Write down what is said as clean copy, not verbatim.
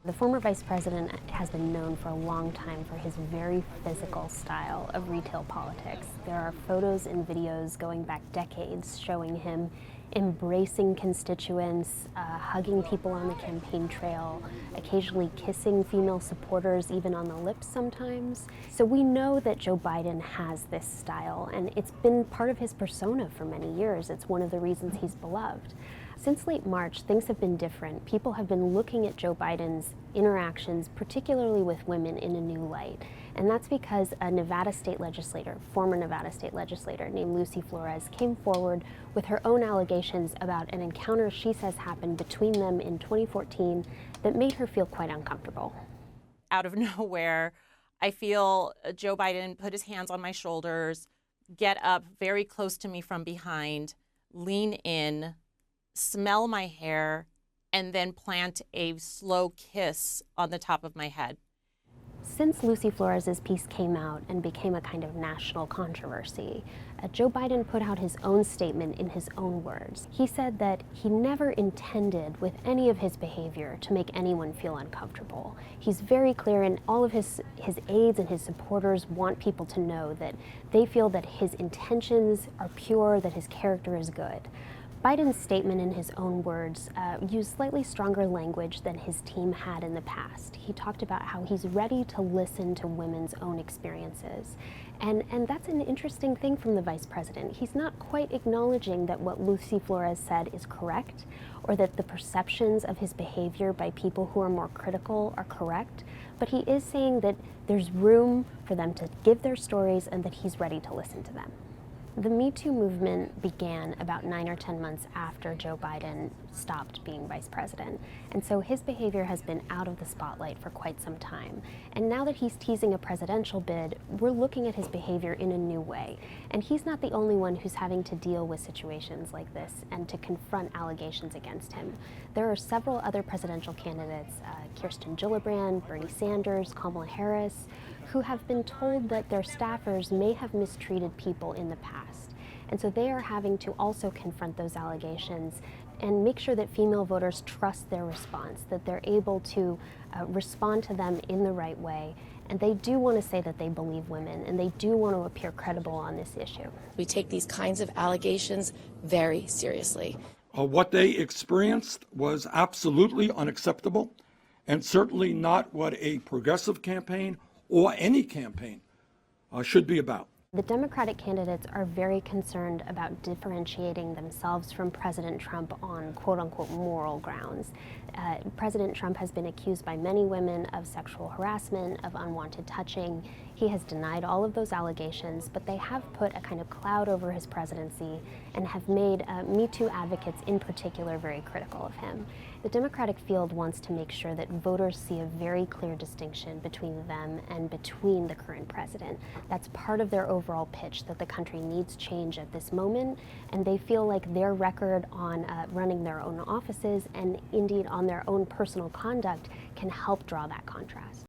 The former vice president has been known for a long time for his very physical style of retail politics. There are photos and videos going back decades showing him embracing constituents, hugging people on the campaign trail, occasionally kissing female supporters, even on the lips sometimes. So we know that Joe Biden has this style, and it's been part of his persona for many years. It's one of the reasons he's beloved. Since late March, things have been different. People have been looking at Joe Biden's interactions, particularly with women, in a new light. And that's because a Nevada state legislator, former Nevada state legislator named Lucy Flores, came forward with her own allegations about an encounter she says happened between them in 2014 that made her feel quite uncomfortable. Out of nowhere, I feel Joe Biden put his hands on my shoulders, get up very close to me from behind, lean in, smell my hair, and then plant a slow kiss on the top of my head. Since Lucy Flores' piece came out and became a kind of national controversy, Joe Biden put out his own statement in his own words. He said that he never intended with any of his behavior to make anyone feel uncomfortable. He's very clear, and all of his aides and his supporters want people to know that they feel that his intentions are pure, that his character is good. Biden's statement, in his own words, used slightly stronger language than his team had in the past. He talked about how he's ready to listen to women's own experiences. And that's an interesting thing from the vice president. He's not quite acknowledging that what Lucy Flores said is correct, or that the perceptions of his behavior by people who are more critical are correct, but he is saying that there's room for them to give their stories and that he's ready to listen to them. The Me Too movement began about 9 or 10 months after Joe Biden stopped being vice president. And so his behavior has been out of the spotlight for quite some time. And now that he's teasing a presidential bid, we're looking at his behavior in a new way. And he's not the only one who's having to deal with situations like this and to confront allegations against him. There are several other presidential candidates, Kirsten Gillibrand, Bernie Sanders, Kamala Harris, who have been told that their staffers may have mistreated people in the past. And so they are having to also confront those allegations and make sure that female voters trust their response, that they're able to respond to them in the right way. And they do want to say that they believe women, and they do want to appear credible on this issue. We take these kinds of allegations very seriously. What they experienced was absolutely unacceptable, and certainly not what a progressive campaign or any campaign should be about. The Democratic candidates are very concerned about differentiating themselves from President Trump on quote-unquote moral grounds. President Trump has been accused by many women of sexual harassment, of unwanted touching. He has denied all of those allegations, but they have put a kind of cloud over his presidency and have made Me Too advocates in particular very critical of him. The Democratic field wants to make sure that voters see a very clear distinction between them and between the current president. That's part of their overall pitch, that the country needs change at this moment, and they feel like their record on running their own offices and indeed on their own personal conduct can help draw that contrast.